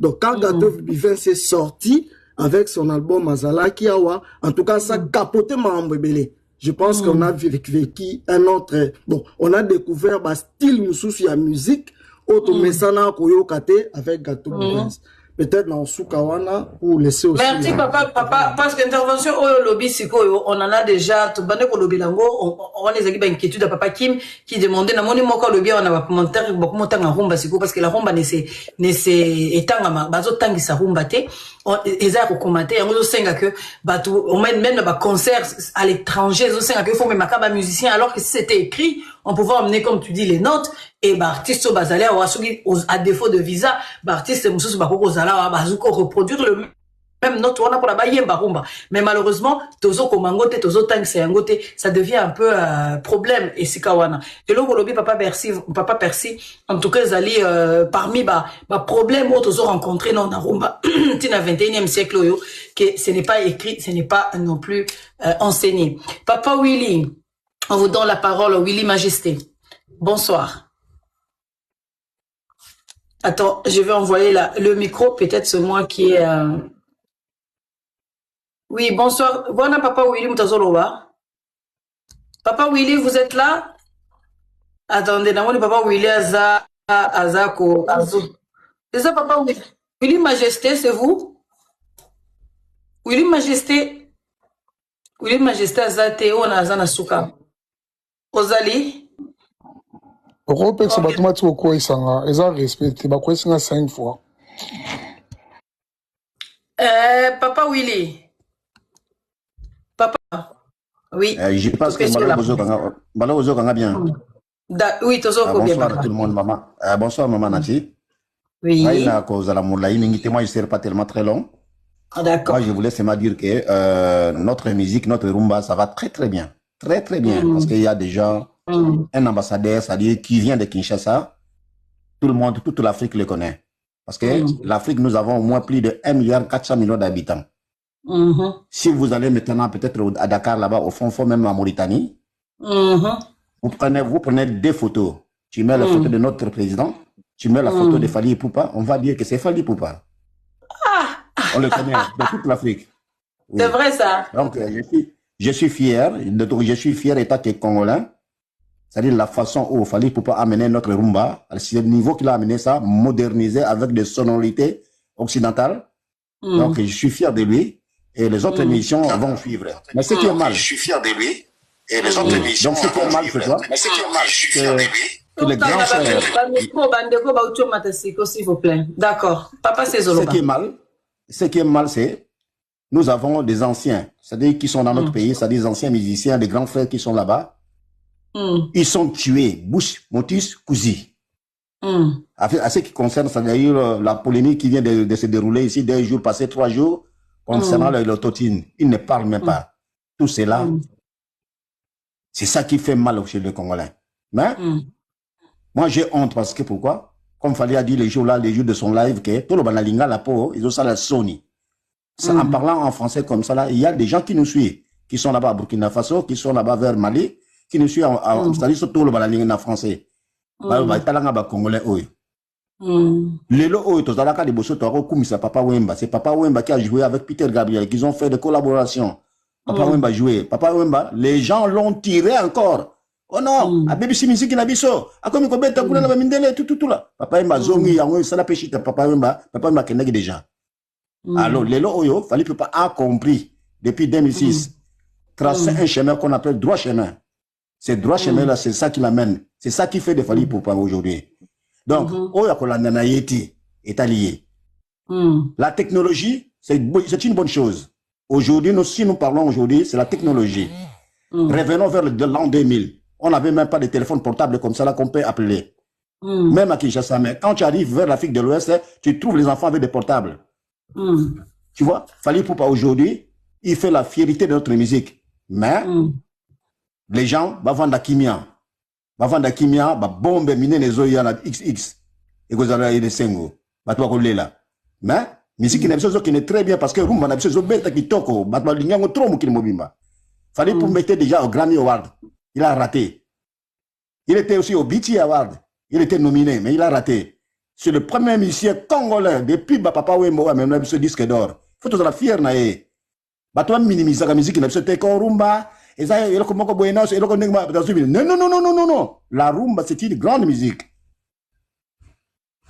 Donc quand Gato Bivens est sorti avec son album Mazala Kiawa, en tout cas, ça capotait ma embébélé. Je pense qu'on a vécu un autre, on a découvert un style mususu ya musique, auto mesana koyo kate avec Gato Bivens. Peut-être dans Soukawana pour laisser aussi. Merci papa, parce que l'intervention au lobby siko, on en a déjà, tout bande ko lobby lango, on a des inquiétudes à papa Kim qui demandait na moni moko lobby on a un commentaire beaucoup montant en rumba siko parce que la rumba ne se étanga bazo tangi sa rumba te. Ils ont commenté, on a senga que on même dans concert à l'étranger, ils ont senga que faut même makaba musicien alors que si c'était écrit, on pouvait emmener comme tu dis les notes et artiste au bazalé à défaut de visa, artiste mususu bakoko zala bazuko reproduire le même note on a pour la bayemba rumba. Mais malheureusement, tozo komangote, tozo tang seyangote, ça devient un peu problème et sikawana. Et là lobby papa Percy, en tout cas zali parmi problème où tozo rencontré dans la rumba tina 21e siècle que ce n'est pas écrit, ce n'est pas non plus enseigné. Papa Willy, on vous donne la parole, Willy Majesté. Bonsoir. Attends, je vais envoyer le micro, peut-être c'est moi qui est... Oui, bonsoir. Voilà, Papa Willy Moutazoloba. Papa Willy, vous êtes là? Attendez, non, Papa Willy Azako Azou. C'est ça, Papa Willy? Willy Majesté, c'est vous? Willy Majesté Azate, on a Azana Souka. Ozali? Europe, c'est mathématique au quoi ils sont, ils ont respecté, bah quoi ils sont 5 fois. Papa Willy. Papa. Oui. Je pense que Malheureusement, on a bien. Oui, bonsoir tout le monde, maman. Bonsoir, maman Nati. Oui. Moi, je ne serai pas tellement très long. D'accord. Moi, je voulais seulement dire que notre musique, notre rumba, ça va très très bien. Très très bien. Parce qu'il y a déjà un ambassadeur, c'est-à-dire qui vient de Kinshasa. Tout le monde, toute l'Afrique le connaît. Parce que l'Afrique, nous avons au moins plus de 1,4 milliard d'habitants. Si vous allez maintenant peut-être à Dakar, là-bas, au fond, même à Mauritanie, vous prenez des photos. Tu mets la photo de notre président, tu mets la photo de Fali Poupa, on va dire que c'est Fali Poupa. On le connaît dans toute l'Afrique. Oui. C'est vrai ça. Donc, je suis fier étant que Congolais. C'est-à-dire la façon où Fali Poupa a amené notre rumba, c'est le niveau qu'il a amené ça, modernisé avec des sonorités occidentales. Donc, je suis fier de lui. Et les autres émissions vont suivre. Mais ce qui est mal. Je suis fier de lui. Et les autres émissions vont suivre. Mais ce qui est mal, je suis fier de lui. Que les grands frères. S'il vous plaît. D'accord. Papa, c'est Zoloba. Ce qui est mal, c'est nous avons des anciens, c'est-à-dire qui sont dans notre pays, c'est-à-dire des anciens musiciens, des grands frères qui sont là-bas. Ils sont tués. Bush, Motus, Kouzi. À ce qui concerne, c'est-à-dire la polémique qui vient de se dérouler ici, 2 jours passés, 3 jours, concernant l'autotune, ils ne parlent même pas. Tout cela, c'est ça qui fait mal au chef de Congolais. Mais Moi, j'ai honte parce que pourquoi? Comme Fali a dit les jours de son live, que tout le banalinga la peau, ils ont ça la Sony. En parlant en français comme ça, là, il y a des gens qui nous suivent, qui sont là-bas à Burkina Faso, qui sont là-bas vers Mali, qui nous suivent c'est-à-dire surtout le banalinga français. Congolais, Lelo Oyo, Tozalaka de Bosso Toro, Koumisa Papa Wemba. C'est Papa Wemba qui a joué avec Peter Gabriel, qu'ils ont fait des collaborations. Papa Wemba joué. Papa Wemba, les gens l'ont tiré encore. Oh non, a BBC Music Nabiso. A comme Kobeta Kuna la Mindele, tout là. Papa Wemba Zongi, Yango, Sala Pechita, Papa Wemba Kenegi déjà. Alors, Lelo Oyo, Fali Papa a compris, depuis 2006, tracer un chemin qu'on appelle droit chemin. C'est droit chemin là, c'est ça qui l'amène. C'est ça qui fait de Fali Papa aujourd'hui. Donc, est allié. La technologie, c'est une bonne chose. Aujourd'hui, si nous parlons aujourd'hui, c'est la technologie. Revenons vers l'an 2000. On n'avait même pas de téléphone portable comme ça là qu'on peut appeler. Même à Kinshasa. Mais quand tu arrives vers l'Afrique de l'Ouest, tu trouves les enfants avec des portables. Tu vois, Fali Poupa aujourd'hui, il fait la fierté de notre musique. Mais, les gens vont vendre la kimia. Bavanda kimia, ba bombe mine les oya na XX. Et vous allez les sengo. Ba toi collé là. Mais, musique n'a pas qui est très bien parce que rumba n'a pas besoin de qui toko. Ba toi l'inyango trop mo qui mobimba. Fallait pour mettre déjà au Grammy Award. Il a raté. Il était aussi au BT Award. Il était nominé, mais il a raté. C'est le premier musicien congolais depuis ba Papa Wembo a même ce disque d'or. Faut tous la fier na e. Ba toi minimiser la musique n'a pas besoin de rumba. Non, non. La rumba, c'est une grande musique.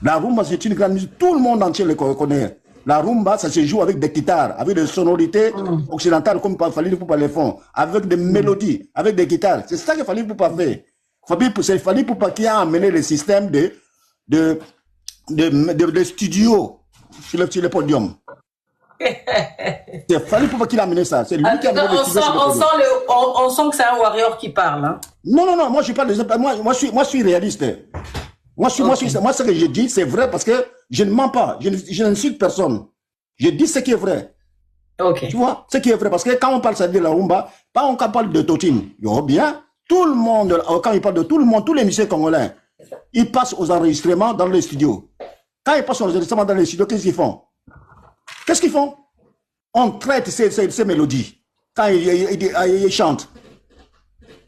La rumba, c'est une grande musique. Tout le monde entier le connaît. La rumba, ça se joue avec des guitares, avec des sonorités occidentales, comme Fali Poupa le font, avec des mélodies, avec des guitares. C'est ça que Fali Poupa fait. C'est Fali Poupa qui a amené le système de studio sur le podium. C'est Fali Poupa qui l'a amené ça. C'est lui qui a amené on sent que c'est un warrior qui parle. Hein? Non, moi je parle de moi je suis réaliste. Moi ce que je dis c'est vrai parce que je ne mens pas, je n'insulte personne. Je dis ce qui est vrai. Okay. Tu vois, ce qui est vrai parce que quand on parle de la rumba, pas on parle de Totine. Bien, tout le monde quand il parle de tout le monde, tous les musiciens congolais, ils passent aux enregistrements dans les studios. Quand ils passent aux enregistrements dans les studios, qu'est-ce qu'ils font? On traite ces mélodies. Quand ils chantent.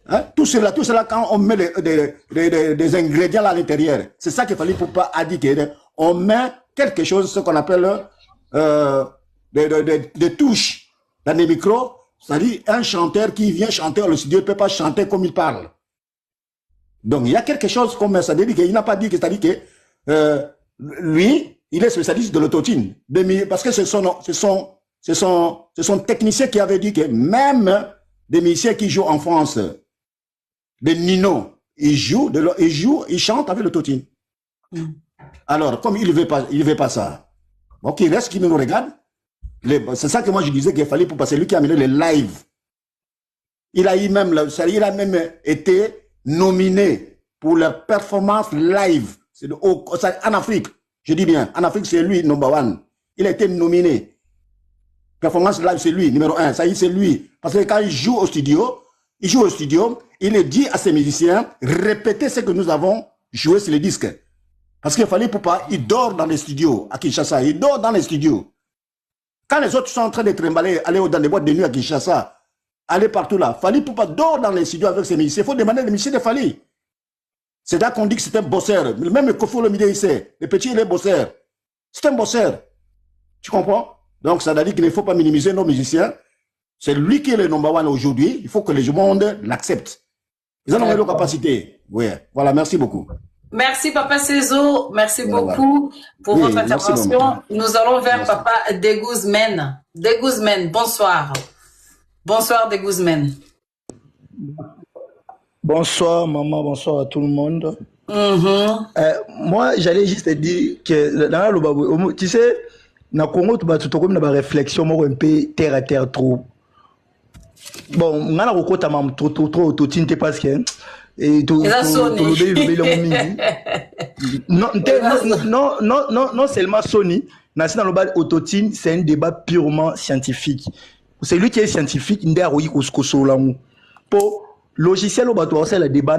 Hein? Tout cela, quand on met des ingrédients là à l'intérieur, c'est ça qu'il fallait pour pas indiquer. On met quelque chose, ce qu'on appelle des touches dans les micros. C'est-à-dire, un chanteur qui vient chanter dans le studio ne peut pas chanter comme il parle. Donc, il y a quelque chose comme ça. Il n'a pas dit que, c'est-à-dire que lui, il est spécialiste de l'autotune. Parce que ce sont techniciens qui avaient dit que même des musiciens qui jouent en France, des Nino, ils chantent avec l'autotune. Alors, comme il ne veut pas ça, donc il reste qui nous regarde. C'est ça que moi je disais qu'il fallait pour passer lui qui a amené les live. Il a même été nominé pour la performance live. En Afrique. Je dis bien, en Afrique, c'est lui, number one. Il a été nominé. Performance live, c'est lui, numéro 1. Ça y est, c'est lui. Parce que quand il joue au studio, il dit à ses musiciens, répétez ce que nous avons joué sur les disques. Parce qu'il fallait pour pas, il dort dans les studios à Kinshasa. Il dort dans les studios. Quand les autres sont en train de trimballer, aller dans les boîtes de nuit à Kinshasa, aller partout là, Fali Poupa dort dans les studios avec ses musiciens. Il faut demander les musiciens de Fali. C'est là qu'on dit que c'est un bosseur. Même Kofi Olomide, il sait. Le petit, il est bosseur. C'est un bosseur. Tu comprends? Donc, ça veut dire qu'il ne faut pas minimiser nos musiciens. C'est lui qui est le number one aujourd'hui. Il faut que le monde l'accepte. Ils en ont la capacité. Oui. Voilà, merci beaucoup. Merci, Papa Cézo. Merci beaucoup pour votre intervention. Nous allons vers Papa Degouzmen. Degouzmen, bonsoir. Bonsoir, Degouzmen. Bonsoir maman, bonsoir à tout le monde. Moi, j'allais juste te dire que dans le Babou, tu sais, dans le Congo, tu as comme une réflexion un peu terre à terre trop. Bon, on a trop autotune parce que non seulement Sony, dans le bas autotune, c'est un débat purement scientifique. C'est lui qui est scientifique, il est pour logiciel au bateau, c'est le débat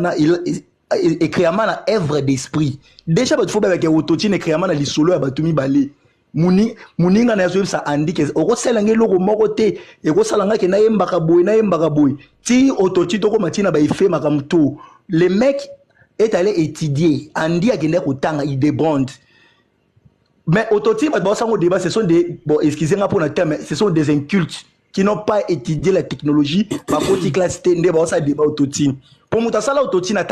écrivant na œuvre d'esprit déjà bato foba avec autotune écrivant na lisolo ya batumi balé muninga na zo sa andike okosela ngeloko moko te ekosala ke na yembaka boy ti autotune to ko matina ba ife makamto le mec est allé étudier andi akende kotanga il débonde mais autotune bato basango débat ce sont des bon excusez-moi pour le terme ce sont des incultes qui n'ont pas étudié la technologie par contre classe tende ba ça débat autotune. Pour Moutasala Autotine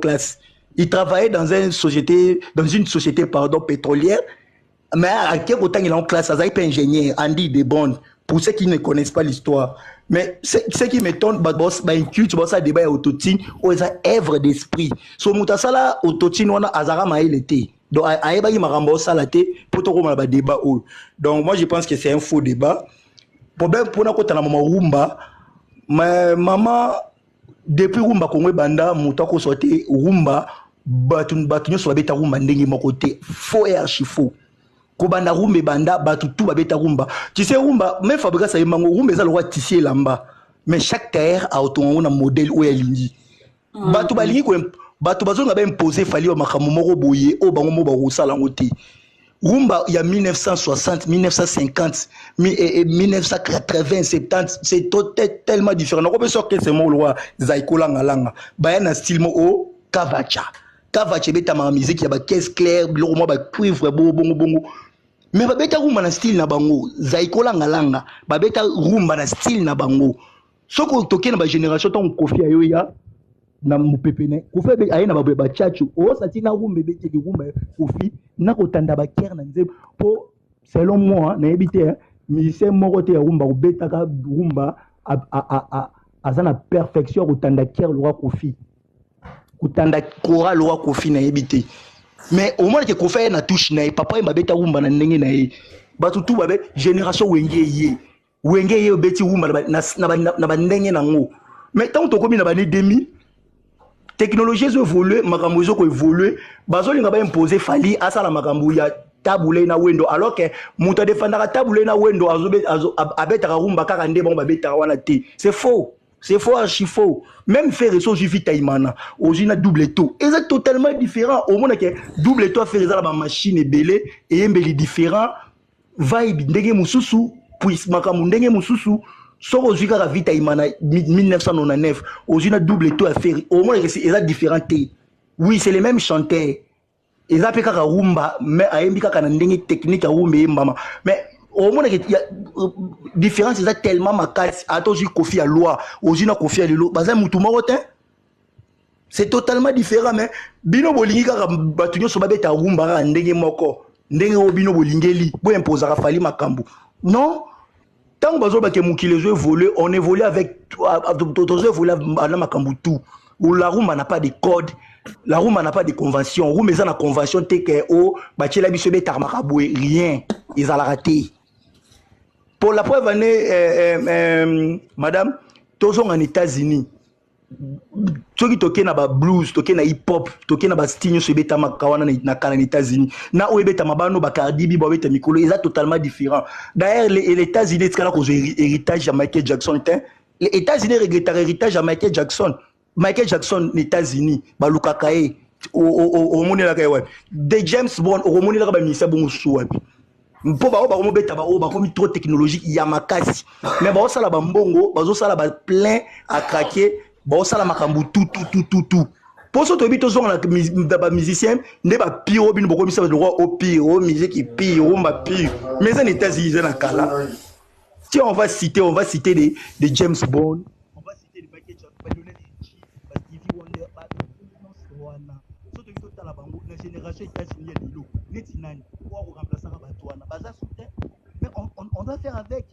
classe. Il travaillait dans une société pétrolière, mais à quel autant il est en classe, il est ingénieur, Andy Desbondes, pour ceux qui ne connaissent pas l'histoire. Mais ce qui m'étonne, c'est que ça débat Autotine, ou ça œuvre d'esprit. So Moutasala Autotine, on a Azara Maïl été. Donc, Aïba il m'a remboursé la tête pour tout le débat. Donc, moi, je pense que c'est un faux débat. Problème pour nous, quand on a maman Rumba, ma maman. Depuis Rumba Congo Banda, Moutako sorti Rumba, Batunyo sur la bêta Rumba ndenge mokote, faux et archi faux. Kobanda Rumba Banda, Batu tout bêta Rumba. Tu sais Rumba, même Fabrice a mango Rumba est le roi tisser lamba. Mais chaque terre a autour un modèle où elle est. Batu balingi ko Batu bazonga ba imposer fali o makamu moko boye o bango mo ba rusala ngote. Rumba, il y a 1960, 1950, 1980, 70, c'est tellement différent. On peut sortir ces mots là, Zaiko Langa. Bayana style mo Kavacha. Kavacha beta ma musique, il y a ba caisse claire, le roman ba cuivre bongo. Mais ba beta rumba na style na bango, Zaiko Langa. Ba beta rumba na style na bango. Soko toke na ba génération ton Kofi Ayoya. Na mupepene Kofi aye na ba chachu o sati na rumba bete di rumba Kofi na kotanda ba ker na nzembo po selon moi na ebité musicien moko te rumba obeta ka rumba azana perfection kotanda ker le roi Kofi kotanda kora le roi Kofi na ebité mais au moins que Kofi na touche na papa ma beta rumba na ndenge na ye batu tu babe génération wenge ye obeti rumba na ndenge na ngo mais tant to komi na ba ni demi technologie évolue, makambo ko évolue, bazolinga ba imposer fali asa la makambo ya tabule na wendo alors que muta defendara tabule na wendo abeta rumba kaka nde bon babeta wana te. C'est faux. C'est faux, archi faux. Même faire réseau Juvi Taïmana, aujourd'hui double taux. Et c'est totalement différent. Au moins que double taux faire la machine est belé et un belé différent. Vibe ndenge mususu, puis makambo ndenge mususu. Sauf aujourd'hui quand la vie Taïmana 1999, aujourd'hui double taux à faire. Au moins c'est différent. Oui, c'est les mêmes chanteurs. Ils appellent kaka rumba, mais à un bika kana ndenge technique à rumba et mama. Mais au moins il y a différence c'est tellement macasse. Attends, j'ai Kofi à loi, aujourd'hui na Kofi à lelo. Baza mutu morotin. C'est totalement différent mais bino bolingi kaka batunyo so babeta rumba ndenge moko. Ndenge obino bolingeli, bo imposer fali makambo. Non. Tant que on évolue avec tout. Où la rumba n'a pas de code, la rumba n'a pas de convention. Rumba est en convention TKO, Bachela Bisobe Tarmakaboué, rien. Ils ont raté. Pour la preuve année, madame, tous en États-Unis. Ceux qui toquent na blues, toquent na hip-hop, toquent na bastinho se beta makawana na kana États-Unis. Na o beta mabano Bacardi bi beta mikolo, ils sont totalement différents. D'ailleurs les États-Unis c'est là cause héritage à Michael Jackson. Les États-Unis regrettent l'héritage à Michael Jackson. Michael Jackson les États-Unis, ba Luka Kaye au monde la kaye. De James Bond au monde la ba misa bon souapi. Mpo ba o ba beta ba o ba comme trop technologique yamakasi. Mais ba o sala ba mbongo, ba zo sala ba plein à craquer. Bon ça la makambu tout pour ce to bito zonga la musicien ne ba pire bin boko misa le roi au pire au musique pire au ma pire mais en États-Unis na kala si on va citer des James Bond on va citer des Michael Jackson Stevie Wonder so to bito la bango na génération États-Unis ya lilo netinani pour remplacer ba toana baza soutien mais on doit faire avec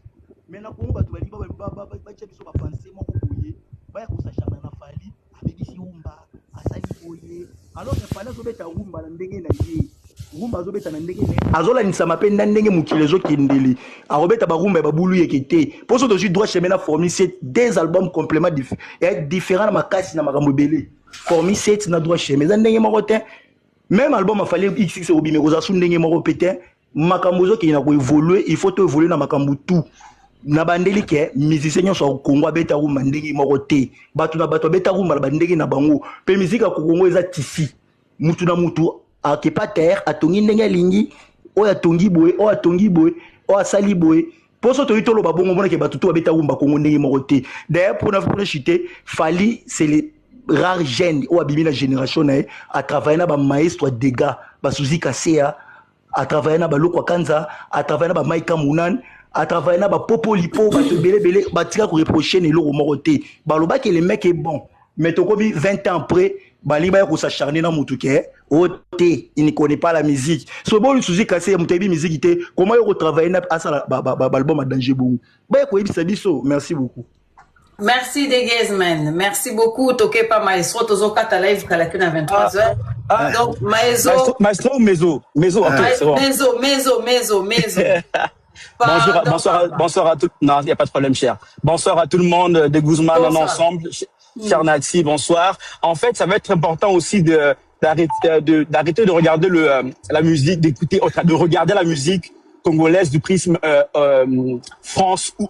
mais na ko ba to bali ba biso ba penser mo ko boye baya kusashana na fali abebisi rumba asali boye alors que fali azobeta rumba na ndenge na ye rumba azobeta na ndenge na azola nisama pe na ndenge mukile zo kendeli arobeta ba rumba ba bulu yekete pour ça aussi droit chemin na formi c'est des albums compléments différents na makasi na makambo belé formi 7 na droit chemin za ndenge moko te même album a fallu XX obi mais oza su ndenge moko pété makambo zo ki na ko évoluer il faut to évoluer na makambo tout na bandeli ke musicien nyonso au Congo abeta rumba ndenge moko te bato na bato abeta rumba na bandenge na bango pe musique ya Congo eza tisi mutu na mutu akepa terre atongi ndenge alingi oyo atongi boye oyo atongi boye oyo asali boye poso to itolo babongo mona ke bato to abeta rumba Congo ndenge moko te d'ailleurs pour na chiter Fally c'est les rares jeunes oyo abimi na génération na a travailler na ba maestro dégâts ba Suzy Kasea a travailler na ba Lokwa Kanza a travailler na ba Maïka Mounan à travailler na ba popo lipo ba te belé ba tika ko reprocher ne loko moko te ba loba que le mec est bon mais to kobi 20 ans après ba li ba ko s'acharner na mutu ke o te il ne connaît pas la musique so bon Suzy Kasea mutebi musique te comment il travailler na asala ba album à danger bon ba ko yebisa biso merci beaucoup. Merci Degazman, merci beaucoup. Toke pa maestro tozo kata live kala kuna 23h. Donc maestro mezo c'est bon. Mezo. Bonsoir à tout. Non, il n'y a pas de problème, cher. Bonsoir à tout le monde, des Guzman en ensemble. Cher Nati, bonsoir. En fait, ça va être important aussi d'arrêter de regarder la musique, de regarder la musique congolaise du prisme France ou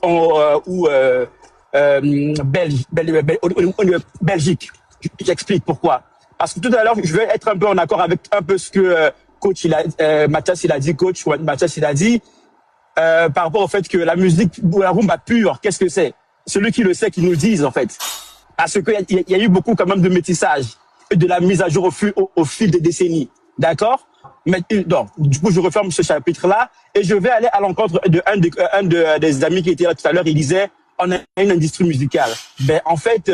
Belgique. J'explique pourquoi. Parce que tout à l'heure, je vais être un peu en accord avec un peu ce que coach Mathias il a dit, Mathias il a dit. Par rapport au fait que la musique, la rumba pure, qu'est-ce que c'est? Celui qui le sait, qui nous le dise, en fait. Parce qu'il y a eu beaucoup quand même de métissage et de la mise à jour au fil des décennies. D'accord? Mais, donc, du coup, je referme ce chapitre-là et je vais aller à l'encontre de des amis qui étaient là tout à l'heure. Il disait, on a une industrie musicale. Ben, en fait,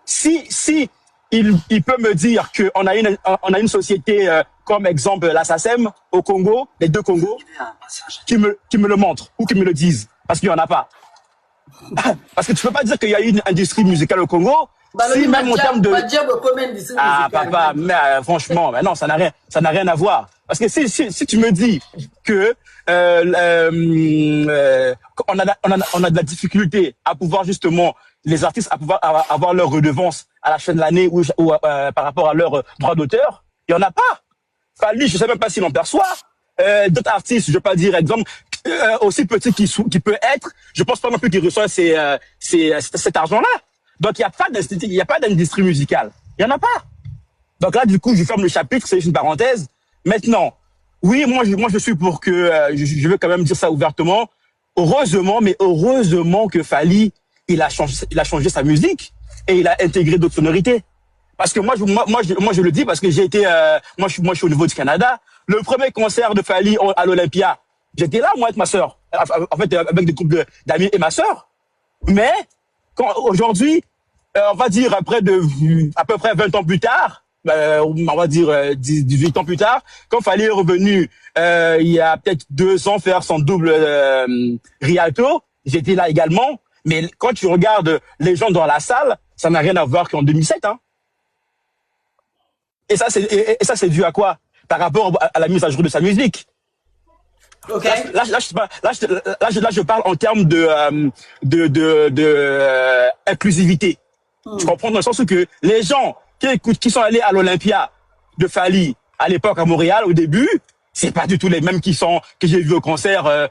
si il peut me dire qu'on a une société, comme exemple la SACEM au Congo, les deux Congos, qui me le montrent ou qui me le disent, parce qu'il n'y en a pas. Parce que tu peux pas dire qu'il y a une industrie musicale au Congo, si même en termes de... papa, mais franchement, mais non, ça n'a rien à voir. Parce que si tu me dis que on a de la difficulté à pouvoir justement les artistes à pouvoir avoir leur redevance à la fin de l'année ou par rapport à leur droit d'auteur, il y en a pas. Fally, je sais même pas s'il en perçoit. D'autres artistes, je vais pas dire exemple aussi petit qui peut être, je pense pas non plus qu'il reçoit cet argent-là. Donc il y a pas d'industrie musicale. Il y en a pas. Donc là du coup, je ferme le chapitre, c'est juste une parenthèse. Maintenant, oui, moi je suis pour que je veux quand même dire ça ouvertement. Heureusement que Fally il a changé sa musique et il a intégré d'autres sonorités. Parce que moi je le dis parce que j'ai été moi je suis au niveau du Canada. Le premier concert de Fally à l'Olympia, j'étais là moi avec ma sœur. En fait avec des groupes d'amis et ma sœur. Mais aujourd'hui, on va dire à peu près 20 ans plus tard, on va dire 18 ans plus tard, quand Fally est revenu il y a peut-être 2 ans faire son double Rialto, j'étais là également. Mais quand tu regardes les gens dans la salle, ça n'a rien à voir qu'en 2007, hein. Et ça c'est dû à quoi? Par rapport à la mise à jour de sa musique. Okay. Là, je parle en termes de inclusivité. Tu comprends dans le sens où que les gens qui sont allés à l'Olympia de Fally à l'époque à Montréal au début, c'est pas du tout les mêmes que j'ai vu au concert